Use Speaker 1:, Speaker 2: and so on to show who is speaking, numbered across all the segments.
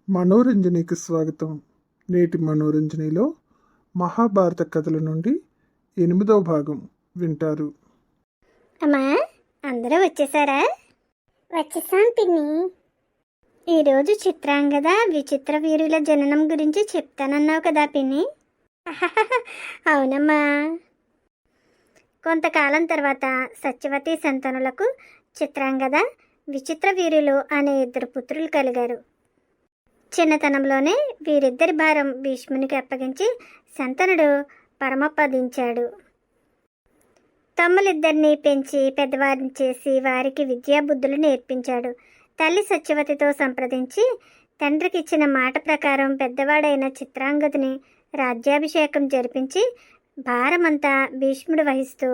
Speaker 1: మనోరంజనికి స్వాగతం. నేటి మనోరంజనిలో మహాభారత కథల నుండి 8వ భాగం వింటారు.
Speaker 2: అమ్మా, అందరూ వచ్చేసారా? వచ్చేసాం పిన్ని. ఈరోజు చిత్రాంగద విచిత్ర వీరుల జననం గురించి చెప్తానన్నావు కదా పిన్ని. అవునమ్మా. కొంతకాలం తర్వాత సత్యవతి సంతానులకు చిత్రాంగద విచిత్ర వీరులు అనే 2 పుత్రులు కలిగారు. చిన్నతనంలోనే వీరిద్దరి భారం భీష్మునికి అప్పగించి శంతనుడు పరమపదించాడు. తమ్ములిద్దరినీ పెంచి పెద్దవారిని చేసి వారికి విద్యాబుద్ధులు నేర్పించాడు. తల్లి సత్యవతితో సంప్రదించి తండ్రికి ఇచ్చిన మాట ప్రకారం పెద్దవాడైన చిత్రాంగదుని రాజ్యాభిషేకం జరిపించి భారమంతా భీష్ముడు వహిస్తూ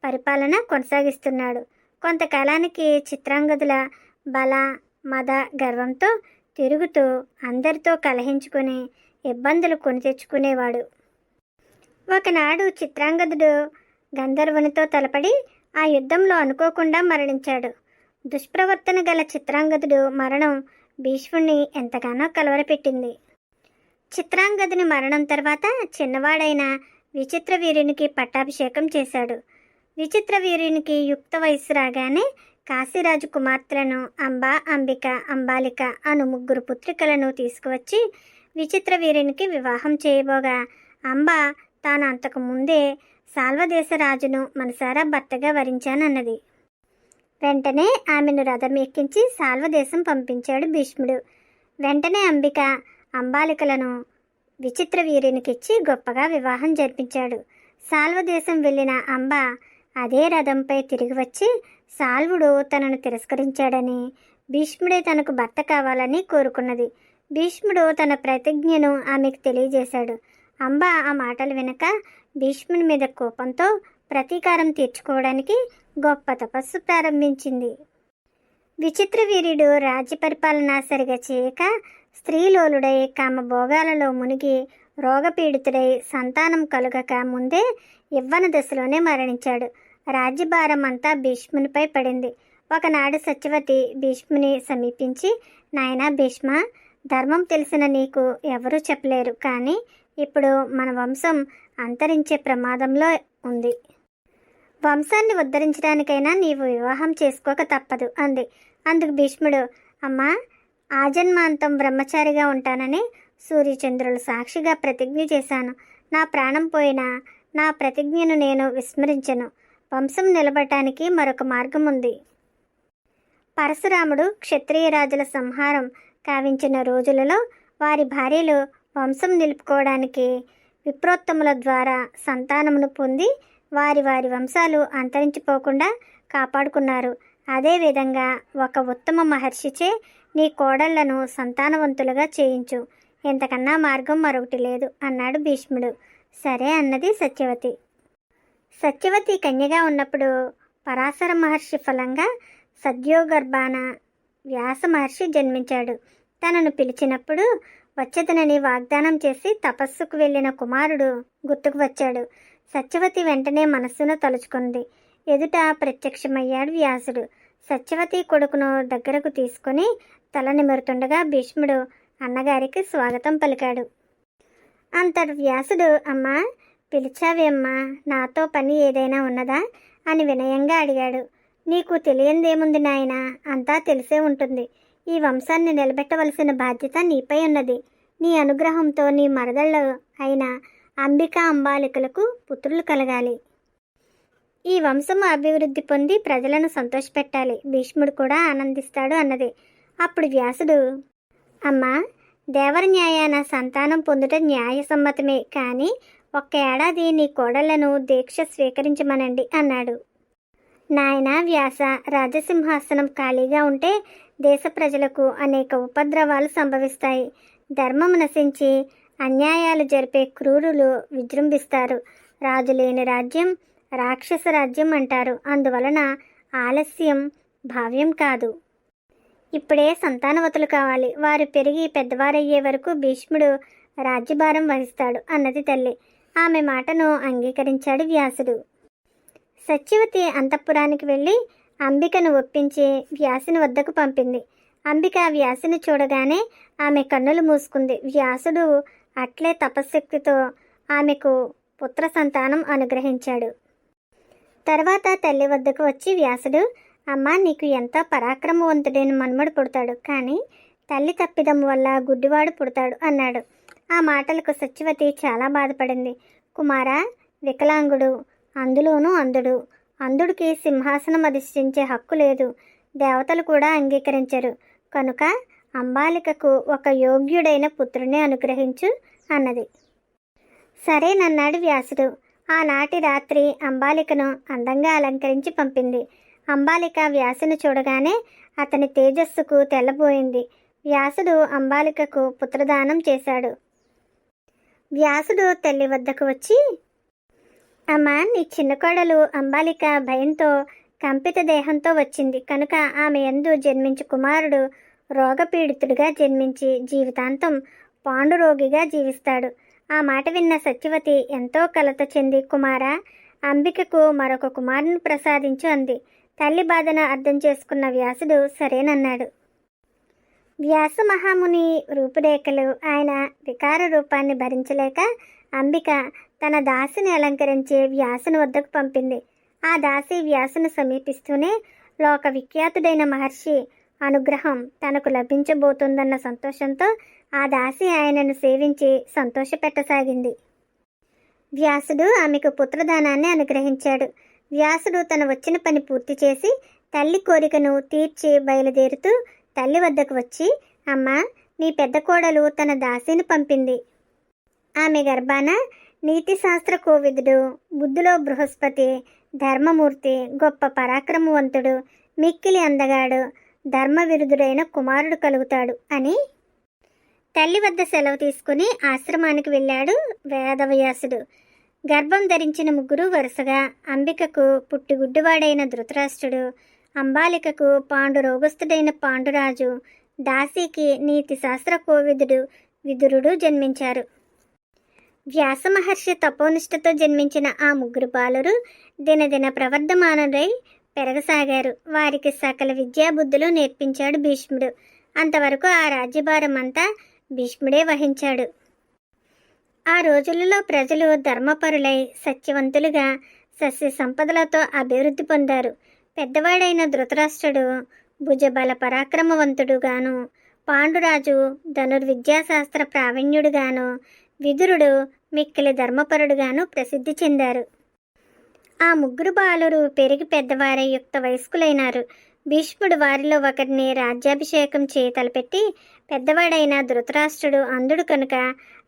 Speaker 2: పరిపాలన కొనసాగిస్తున్నాడు. కొంతకాలానికి చిత్రాంగదుల బల మద గర్వంతో తిరుగుతూ అందరితో కలహించుకుని ఇబ్బందులు కొని తెచ్చుకునేవాడు. ఒకనాడు చిత్రాంగదుడు గంధర్వునితో తలపడి ఆ యుద్ధంలో అనుకోకుండా మరణించాడు. దుష్ప్రవర్తన గల చిత్రాంగదుడు మరణం భీష్ముడిని ఎంతగానో కలవరపెట్టింది. చిత్రాంగదుని మరణం తర్వాత చిన్నవాడైన విచిత్ర వీరునికి పట్టాభిషేకం చేశాడు. విచిత్ర వీరునికి యుక్త వయస్సు రాగానే కాశీరాజు కుమార్తెలను అంబా, అంబిక, అంబాలిక అను 3 పుత్రికలను తీసుకువచ్చి విచిత్ర వీరునికి వివాహం చేయబోగా అంబ తాను అంతకు ముందే సాల్వదేశ రాజును మనసారా భర్తగా వరించానన్నది. వెంటనే ఆమెను రథం ఎక్కించి సాల్వదేశం పంపించాడు భీష్ముడు. వెంటనే అంబిక అంబాలికలను విచిత్ర వీరునికిచ్చి గొప్పగా వివాహం జరిపించాడు. సాల్వదేశం వెళ్ళిన అంబ అదే రథంపై తిరిగి వచ్చి సాల్వుడు తనను తిరస్కరించాడని, భీష్ముడే తనకు భర్త కావాలని కోరుకున్నది. భీష్ముడు తన ప్రతిజ్ఞను ఆమెకు తెలియజేశాడు. అంబ ఆ మాటలు వినక భీష్ముని మీద కోపంతో ప్రతీకారం తీర్చుకోవడానికి గొప్ప తపస్సు ప్రారంభించింది. విచిత్ర వీరుడు రాజ్య పరిపాలన సరిగా చేయక స్త్రీలోలుడై కామభోగాలలో మునిగి రోగపీడితుడై సంతానం కలుగక ముందే యవ్వన దశలోనే మరణించాడు. రాజ్యభారం అంతా భీష్మునిపై పడింది. ఒకనాడు సత్యవతి భీష్ముని సమీపించి, నాయనా భీష్మ, ధర్మం తెలిసిన నీకు ఎవరూ చెప్పలేరు, కానీ ఇప్పుడు మన వంశం అంతరించే ప్రమాదంలో ఉంది. వంశాన్ని ఉద్ధరించడానికైనా నీవు వివాహం చేసుకోక తప్పదు అంది. అందుకు భీష్ముడు, అమ్మా, ఆజన్మాంతం బ్రహ్మచారిగా ఉంటానని సూర్యచంద్రులు సాక్షిగా ప్రతిజ్ఞ చేశాను. నా ప్రాణం పోయినా నా ప్రతిజ్ఞను నేను విస్మరించను. వంశం నిలబడటానికి మరొక మార్గం ఉంది. పరశురాముడు క్షత్రియ రాజుల సంహారం కావించిన రోజులలో వారి భార్యలు వంశం నిలుపుకోవడానికి విప్రోత్తముల ద్వారా సంతానమును పొంది వారి వారి వంశాలు అంతరించిపోకుండా కాపాడుకున్నారు. అదేవిధంగా ఒక ఉత్తమ మహర్షిచే నీ కోడళ్లను సంతానవంతులుగా చేయించు. ఇంతకన్నా మార్గం మరొకటి లేదు అన్నాడు భీష్ముడు. సరే అన్నది సత్యవతి. సత్యవతి కన్యగా ఉన్నప్పుడు పరాశర మహర్షి ఫలంగా సద్యోగర్భాన వ్యాస మహర్షి జన్మించాడు. తనను పిలిచినప్పుడు వచ్చేదనని వాగ్దానం చేసి తపస్సుకు వెళ్ళిన కుమారుడు గుర్తుకు వచ్చాడు. సత్యవతి వెంటనే మనస్సును తలుచుకుంది. ఎదుట ప్రత్యక్షమయ్యాడు వ్యాసుడు. సత్యవతి కొడుకును దగ్గరకు తీసుకుని తల నిమురుతుండగా భీష్ముడు అన్నగారికి స్వాగతం పలికాడు. అంతటి వ్యాసుడు, అమ్మా, పిలిచావేమ్మా, నాతో పని ఏదైనా ఉన్నదా అని వినయంగా అడిగాడు. నీకు తెలియందేముంది నాయనా, అంతా తెలిసే ఉంటుంది. ఈ వంశాన్ని నిలబెట్టవలసిన బాధ్యత నీపై ఉన్నది. నీ అనుగ్రహంతో నీ మరదళ్ళు అయిన అంబిక, అంబాలికలకు పుత్రులు కలగాలి. ఈ వంశము అభివృద్ధి పొంది ప్రజలను సంతోషపెట్టాలి. భీష్ముడు కూడా ఆనందిస్తాడు అన్నది. అప్పుడు వ్యాసుడు, అమ్మా, దేవర న్యాయాన సంతానం పొందుట న్యాయసమ్మతమే, కానీ 1 ఏడాది నీ కోడళ్లను దీక్ష స్వీకరించమనండి అన్నాడు. నాయనా వ్యాస, రాజసింహాసనం ఖాళీగా ఉంటే దేశ ప్రజలకు అనేక ఉపద్రవాలు సంభవిస్తాయి. ధర్మం నశించి అన్యాయాలు జరిపే క్రూరులు విజృంభిస్తారు. రాజు లేని రాజ్యం రాక్షస రాజ్యం అంటారు. అందువలన ఆలస్యం భావ్యం కాదు. ఇప్పుడే సంతానవతులు కావాలి. వారు పెరిగి పెద్దవారయ్యే వరకు భీష్ముడు రాజ్యభారం వహిస్తాడు అన్నది తల్లి. ఆమె మాటను అంగీకరించాడు వ్యాసుడు. సత్యవతి అంతఃపురానికి వెళ్ళి అంబికను ఒప్పించి వ్యాసుని వద్దకు పంపింది. అంబిక వ్యాసుని చూడగానే ఆమె కన్నులు మూసుకుంది. వ్యాసుడు అట్లే తపశ్శక్తితో ఆమెకు పుత్ర సంతానం అనుగ్రహించాడు. తర్వాత తల్లి వద్దకు వచ్చి వ్యాసుడు, అమ్మ, నీకు ఎంతో పరాక్రమవంతుడైన మన్మడు పుడతాడు, కానీ తల్లి తప్పిదం వల్ల గుడ్డివాడు పుడతాడు అన్నాడు. ఆ మాటలకు సత్యవతి చాలా బాధపడింది. కుమారా, వికలాంగుడు, అందులోనూ అంధుడు. అంధుడికి సింహాసనం అధిష్ఠించే హక్కు లేదు, దేవతలు కూడా అంగీకరించరు. కనుక అంబాలికకు ఒక యోగ్యుడైన పుత్రుని అనుగ్రహించు అన్నది. సరేనన్నాడు వ్యాసుడు. ఆనాటి రాత్రి అంబాలికను అందంగా అలంకరించి పంపింది. అంబాలిక వ్యాసును చూడగానే అతని తేజస్సుకు తెల్లబోయింది. వ్యాసుడు అంబాలికకు పుత్రదానం చేశాడు. వ్యాసుడు తల్లి వద్దకు వచ్చి, అమ్మ, నీ చిన్న కోడలు అంబాలిక భయంతో కంపిత దేహంతో వచ్చింది కనుక ఆమె యందు జన్మించు కుమారుడు రోగపీడితుడిగా జన్మించి జీవితాంతం పాండురోగిగా జీవిస్తాడు. ఆ మాట విన్న సత్యవతి ఎంతో కలత చెంది, కుమారా, అంబికకు మరొక కుమారుని ప్రసాదించు అంది. తల్లి బాధను అర్థం చేసుకున్న వ్యాసుడు సరేనన్నాడు. వ్యాస మహాముని రూపురేఖలు, ఆయన వికార రూపాన్ని భరించలేక అంబిక తన దాసిని అలంకరించి వ్యాసుని వద్దకు పంపింది. ఆ దాసి వ్యాసును సమీపిస్తూనే లోక విఖ్యాతుడైన మహర్షి అనుగ్రహం తనకు లభించబోతుందన్న సంతోషంతో ఆ దాసి ఆయనను సేవించి సంతోషపెట్టసాగింది. వ్యాసుడు ఆమెకు పుత్రదానాన్ని అనుగ్రహించాడు. వ్యాసుడు తన వచ్చిన పని పూర్తి చేసి తల్లి కోరికను తీర్చి బయలుదేరుతూ తల్లి వద్దకు వచ్చి, అమ్మ, నీ పెద్ద కోడలు తన దాసిని పంపింది. ఆమె గర్భాన నీతిశాస్త్ర కోవిదుడు, బుద్ధిలో బృహస్పతి, ధర్మమూర్తి, గొప్ప పరాక్రమవంతుడు, మిక్కిలి అందగాడు, ధర్మవిరుద్ధుడైన కుమారుడు కలుగుతాడు అని తల్లి వద్ద సెలవు తీసుకుని ఆశ్రమానికి వెళ్ళాడు వేదవ్యాసుడు. గర్భం ధరించిన ముగ్గురు వరుసగా అంబికకు పుట్టిగుడ్డివాడైన ధృతరాష్ట్రుడు, అంబాలికకు పాండు రోగస్థుడైన పాండురాజు, దాసికి నీతి శాస్త్ర కోవిదుడు విదురుడు జన్మించారు. వ్యాస మహర్షి తపోనిష్టతో జన్మించిన ఆ ముగ్గురు బాలురు దినదిన ప్రవర్ధమానులై పెరగసాగారు. వారికి సకల విద్యాబుద్ధులు నేర్పించాడు భీష్ముడు. అంతవరకు ఆ రాజ్యభారం అంతా భీష్ముడే వహించాడు. ఆ రోజులలో ప్రజలు ధర్మపరులై సత్యవంతులుగా సస్య సంపదలతో అభివృద్ధి పొందారు. పెద్దవాడైన ధృతరాష్ట్రుడు భుజబల పరాక్రమవంతుడుగాను, పాండురాజు ధనుర్విద్యాశాస్త్ర ప్రావీణ్యుడుగాను, విదురుడు మిక్కిలి ధర్మపరుడుగాను ప్రసిద్ధి చెందారు. ఆ ముగ్గురు బాలురు పెరిగి పెద్దవారై యుక్త వయస్కులైనారు. భీష్ముడు వారిలో ఒకరిని రాజ్యాభిషేకం తలపెట్టి, పెద్దవాడైన ధృతరాష్ట్రుడు అంధుడు కనుక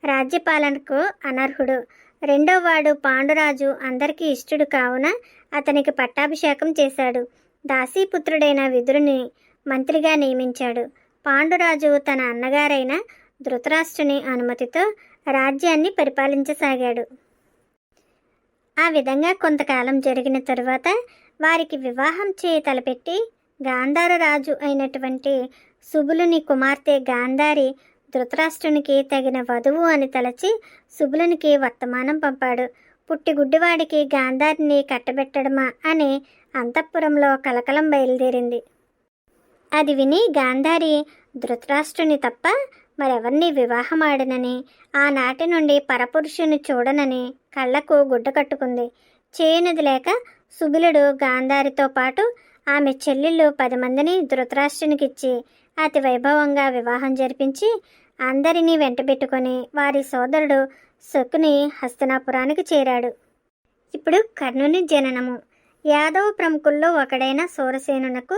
Speaker 2: రాజ్యపాలనకు అనర్హుడు. రెండోవాడు పాండురాజు అందరికీ ఇష్టుడు కావున అతనికి పట్టాభిషేకం చేశాడు. దాసీపుత్రుడైన విదురుని మంత్రిగా నియమించాడు. పాండురాజు తన అన్నగారైన ధృతరాష్ట్రుని అనుమతితో రాజ్యాన్ని పరిపాలించసాగాడు. ఆ విధంగా కొంతకాలం జరిగిన తరువాత వారికి వివాహం తలపెట్టి గాంధార రాజు అయినటువంటి సుబులుని కుమార్తె గాంధారి ధృతరాష్ట్రునికి తగిన వధువు అని తలచి సుబులునికి వర్తమానం పంపాడు. పుట్టిగుడ్డివాడికి గాంధారిని కట్టబెట్టడమా అని అంతఃపురంలో కలకలం బయలుదేరింది. అది విని గాంధారి ధృతరాష్ట్రుని తప్ప మరెవరిని వివాహమాడనని, ఆనాటి నుండి పరపురుషుని చూడనని కళ్ళకు గుడ్డ కట్టుకుంది. చేయనది లేక సుబులుడు గాంధారితో పాటు ఆమె చెల్లెళ్ళు 10 మందిని ధృతరాష్ట్రునికిచ్చి అతి వైభవంగా వివాహం జరిపించి అందరినీ వెంటబెట్టుకొని వారి సోదరుడు శకుని హస్తినాపురానికి చేరాడు. ఇప్పుడు కర్ణుని జననము. యాదవ ప్రముఖుల్లో ఒకడైన సూరసేనునకు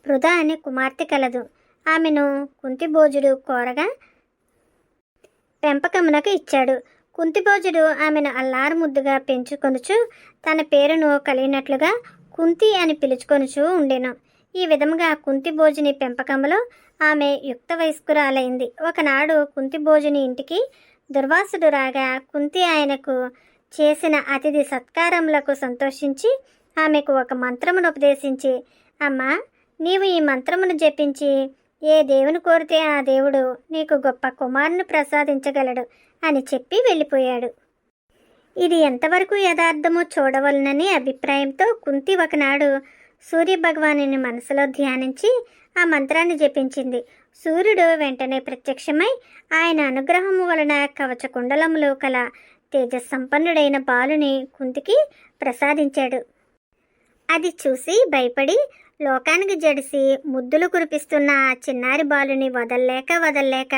Speaker 2: పృథ అనే కుమార్తె కలదు. ఆమెను కుంతిభోజుడు కోరగా పెంపకమునకు ఇచ్చాడు. కుంతిభోజుడు ఆమెను అల్లారు ముద్దుగా పెంచుకొనుచు తన పేరును కలిగినట్లుగా కుంతి అని పిలుచుకొనుచు ఉండెను. ఈ విధముగా కుంతిభోజుని పెంపకములో ఆమె యుక్త వయస్కురాలైంది. ఒకనాడు కుంతిభోజుని ఇంటికి దుర్వాసుడు రాగా కుంతి ఆయనకు చేసిన అతిథి సత్కారములకు సంతోషించి ఆమెకు ఒక మంత్రమును ఉపదేశించి, అమ్మా, నీవు ఈ మంత్రమును జపించి ఏ దేవుని కోరితే ఆ దేవుడు నీకు గొప్ప కుమారుని ప్రసాదించగలడు అని చెప్పి వెళ్ళిపోయాడు. ఇది ఎంతవరకు యథార్థమో చూడవలనని అభిప్రాయంతో కుంతి ఒకనాడు సూర్యభగవానుని మనసులో ధ్యానించి ఆ మంత్రాన్ని జపించింది. సూర్యుడు వెంటనే ప్రత్యక్షమై ఆయన అనుగ్రహము వలన కవచ కుండలములు కల తేజస్సంపన్నుడైన బాలుని కుంతికి ప్రసాదించాడు. అది చూసి భయపడి లోకానికి జడిసి ముద్దులు కురిపిస్తున్న ఆ చిన్నారి బాలుని వదల్లేక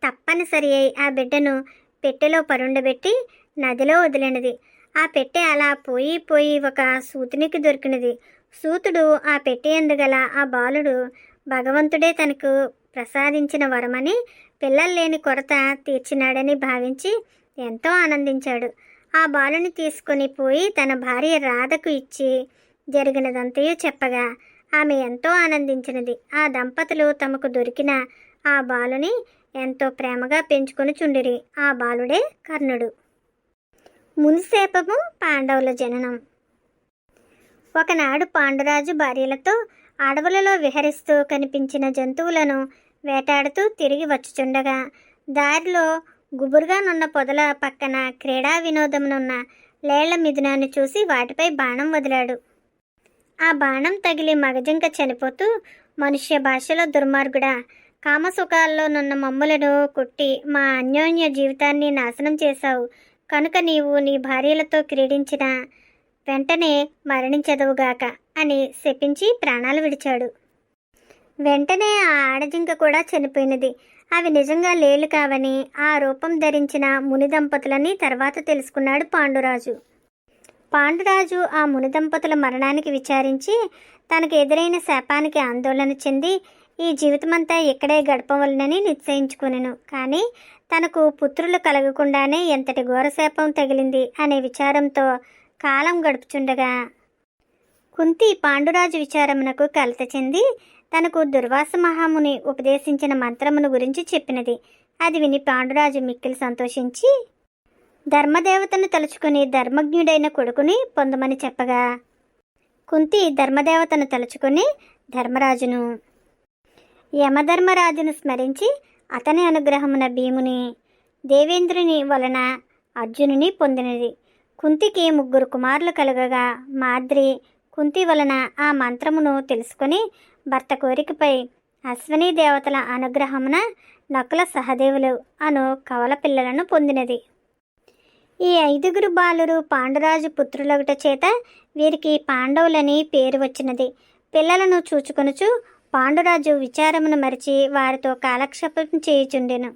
Speaker 2: తప్పనిసరి అయి ఆ బిడ్డను పెట్టెలో పరుండబెట్టి నదిలో వదిలినది. ఆ పెట్టె అలా పోయి ఒక సూతునికి దొరికినది. సూతుడు ఆ పెట్టె ఎందుగల ఆ బాలుడు భగవంతుడే తనకు ప్రసాదించిన వరమని, పిల్లలు లేని కొరత తీర్చినాడని భావించి ఎంతో ఆనందించాడు. ఆ బాలుని తీసుకొని పోయి తన భార్య రాధకు ఇచ్చి జరిగినదంతయు చెప్పగా ఆమె ఎంతో ఆనందించినది. ఆ దంపతులు తమకు దొరికిన ఆ బాలుని ఎంతో ప్రేమగా పెంచుకొని చుండిరి. ఆ బాలుడే కర్ణుడు. మునిసేపము పాండవుల జననం. ఒకనాడు పాండురాజు భార్యలతో అడవులలో విహరిస్తూ కనిపించిన జంతువులను వేటాడుతూ తిరిగి వచ్చుచుండగా దారిలో గుబురుగానున్న పొదల పక్కన క్రీడా వినోదమునున్న లేళ్ల మిథునాన్ని చూసి వాటిపై బాణం వదిలాడు. ఆ బాణం తగిలి మగజింక చనిపోతూ, మనుష్య భాషలో దుర్మార్గుడా, కామసుఖాల్లోనున్న మమ్ములను కొట్టి మా అన్యోన్య జీవితాన్ని నాశనం చేశావు కనుక నీవు నీ భార్యలతో క్రీడించిన వెంటనే మరణించదవుగాక అని శపించి ప్రాణాలు విడిచాడు. వెంటనే ఆ ఆడజింక కూడా చనిపోయినది. అవి నిజంగా లేళ్లు కావని ఆ రూపం ధరించిన ముని దంపతులని తర్వాత తెలుసుకున్నాడు పాండురాజు. పాండురాజు ఆ ముని దంపతుల మరణానికి విచారించి తనకు ఎదురైన శాపానికి ఆందోళన చెంది ఈ జీవితమంతా ఇక్కడే గడపవలనని నిశ్చయించుకొనెను. కానీ తనకు పుత్రులు కలగకుండానే ఎంతటి ఘోరశాపం తగిలింది అనే విచారంతో కాలం గడుపుచుండగా కుంతి పాండురాజు విచారమునకు కలత చెంది తనకు దుర్వాస మహాముని ఉపదేశించిన మంత్రమును గురించి చెప్పినది. అది విని పాండురాజు మిక్కిలి సంతోషించి ధర్మదేవతను తలుచుకుని ధర్మజ్ఞుడైన కొడుకుని పొందమని చెప్పగా కుంతి ధర్మదేవతను తలుచుకుని ధర్మరాజును, యమధర్మరాజును స్మరించి అతని అనుగ్రహమున భీముని, దేవేంద్రుని వలన అర్జునుని పొందినది. కుంతికి 3 కుమారులు కలుగగా మాద్రి కుంతి వలన ఆ మంత్రమును తెలుసుకుని భర్త కోరికపై అశ్విని దేవతల అనుగ్రహమున నకుల సహదేవులు అను కవల పిల్లలను పొందినది. ఈ 5 బాలురు పాండురాజు పుత్రులగుట చేత వీరికి పాండవులని పేరు వచ్చినది. పిల్లలను చూచుకొనుచు పాండురాజు విచారమును మరిచి వారితో కాలక్షేపం చేయుచుండెను.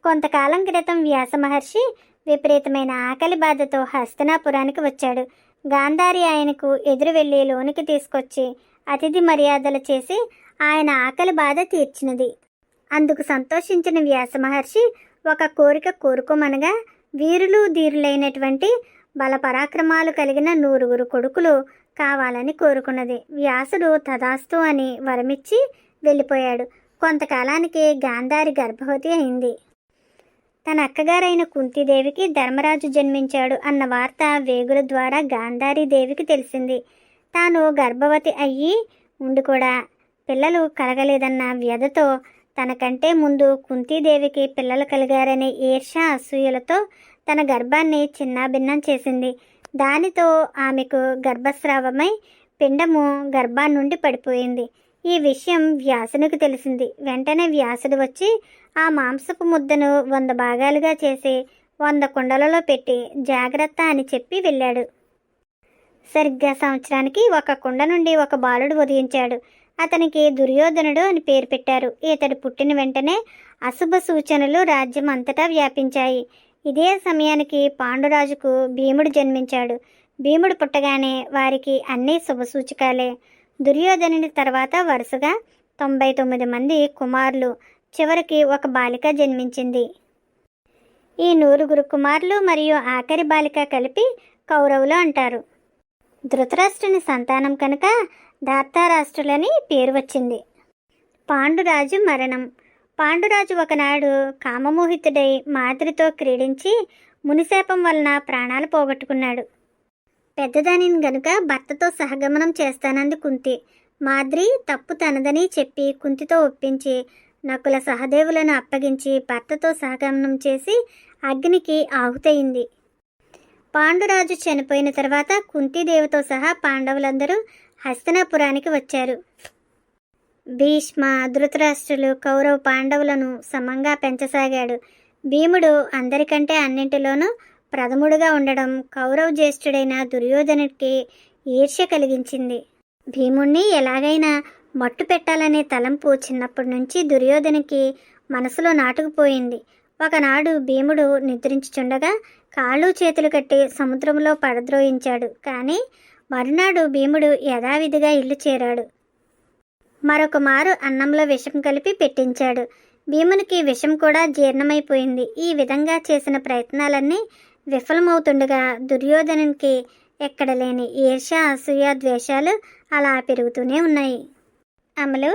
Speaker 2: కొంతకాలం క్రితం వ్యాస మహర్షి విపరీతమైన ఆకలి బాధతో హస్తినాపురానికి వచ్చాడు. గాంధారి ఆయనకు ఎదురు వెళ్ళి లోనికి తీసుకొచ్చి అతిథి మర్యాదలు చేసి ఆయన ఆకలి బాధ తీర్చినది. అందుకు సంతోషించిన వ్యాస మహర్షి ఒక కోరిక కోరుకోమనగా వీరులు ధీరులైనటువంటి బలపరాక్రమాలు కలిగిన 9 కొడుకులు కావాలని కోరుకున్నది. వ్యాసుడు తదాస్తు అని వరమిచ్చి వెళ్ళిపోయాడు. కొంతకాలానికి గాంధారి గర్భవతి అయింది. తన అక్కగారైన కుంతీదేవికి ధర్మరాజు జన్మించాడు అన్న వార్త వేగుల ద్వారా గాంధారీదేవికి తెలిసింది. తాను గర్భవతి అయ్యి ఉండి కూడా పిల్లలు కలగలేదన్న వ్యధతో తనకంటే ముందు కుంతీదేవికి పిల్లలు కలిగారనే ఈర్ష అసూయలతో తన గర్భాన్ని చిన్నాభిన్నం చేసింది. దానితో ఆమెకు గర్భస్రావమై పిండము గర్భాన్నుండి పడిపోయింది. ఈ విషయం వ్యాసునికి తెలిసింది. వెంటనే వ్యాసుడు వచ్చి ఆ మాంసపు ముద్దను 100 భాగాలుగా చేసి 100 కుండలలో పెట్టి జాగ్రత్త అని చెప్పి వెళ్ళాడు. సరిగ్గా సంవత్సరానికి ఒక కుండ నుండి ఒక బాలుడు ఉదయించాడు. అతనికి దుర్యోధనుడు అని పేరు పెట్టారు. ఇతడు పుట్టిన వెంటనే అశుభ సూచనలు రాజ్యం అంతటా వ్యాపించాయి. ఇదే సమయానికి పాండురాజుకు భీముడు జన్మించాడు. భీముడు పుట్టగానే వారికి అన్నీ శుభసూచకాలే. దుర్యోధనుని తర్వాత వరుసగా 99 మంది కుమారులు, చివరికి ఒక బాలిక జన్మించింది. ఈ 100 కుమారులు మరియు ఆఖరి బాలిక కలిపి కౌరవులు అంటారు. ధృతరాష్ట్రుని సంతానం కనుక ధార్తారాష్ట్రులని పేరు వచ్చింది. పాండురాజు మరణం. పాండురాజు ఒకనాడు కామమోహితుడై మాద్రితో క్రీడించి మునిశాపం వలన ప్రాణాలు పోగొట్టుకున్నాడు. పెద్దదానిని గనుక భర్తతో సహగమనం చేస్తానంది కుంతి. మాద్రి తప్పు తనదని చెప్పి కుంతితో ఒప్పించి నకుల సహదేవులను అప్పగించి భర్తతో సహగమనం చేసి అగ్నికి ఆహుతయింది. పాండురాజు చనిపోయిన తర్వాత కుంతీదేవితో సహా పాండవులందరూ హస్తినాపురానికి వచ్చారు. భీష్మ, ధృతరాష్ట్రులు, కౌరవ పాండవులను సమంగా పెంచసాగాడు. భీముడు అందరికంటే అన్నింటిలోనూ ప్రథముడుగా ఉండడం కౌరవ జ్యేష్ఠుడైన దుర్యోధనుడికి ఈర్ష్య కలిగించింది. భీముణ్ణి ఎలాగైనా మట్టు పెట్టాలనే తలంపు చిన్నప్పటి నుంచి దుర్యోధనుకి మనసులో నాటుకుపోయింది. ఒకనాడు భీముడు నిద్రించుచుండగా కాళ్ళు చేతులు కట్టి సముద్రంలో పడద్రోయించాడు. కానీ మరునాడు భీముడు యథావిధిగా ఇల్లు చేరాడు. మరొక మారు అన్నంలో విషం కలిపి పెట్టించాడు. భీమునికి విషం కూడా జీర్ణమైపోయింది. ఈ విధంగా చేసిన ప్రయత్నాలన్నీ విఫలమవుతుండగా దుర్యోధనునికి ఎక్కడలేని ఈర్ష్య, అసూయ, ద్వేషాలు అలా పెరుగుతూనే ఉన్నాయి. అమలు,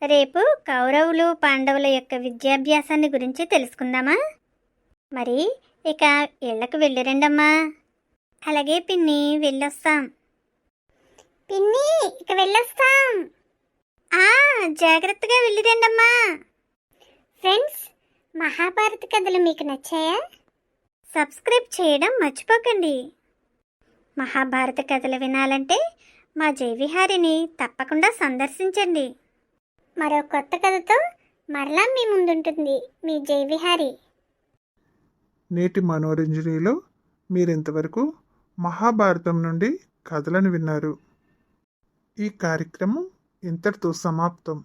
Speaker 2: రేపు కౌరవులు, పాండవుల యొక్క విద్యాభ్యాసాన్ని గురించి తెలుసుకుందామా? మరి ఇక ఇళ్లకు వెళ్ళిరండమ్మా. అలాగే పిన్ని, వెళ్ళొస్తాం. పిన్ని, ఇక వెళ్ళొస్తాం. జాగ్రత్తగా వెళ్ళిరండమ్మా. ఫ్రెండ్స్, మహాభారత కథలు మీకు నచ్చాయా? సబ్స్క్రైబ్ చేయడం మర్చిపోకండి. మహాభారత కథలు వినాలంటే మా జయవిహారిని తప్పకుండా సందర్శించండి. మరో కొత్త కథతో మరలా మీ ముందుంటుంది మీ జయవిహారి.
Speaker 1: నేటి మనోరంజనీలో మీరింతవరకు మహాభారతం నుండి కథలను విన్నారు. ఈ కార్యక్రమం ఇంతటితో సమాప్తం.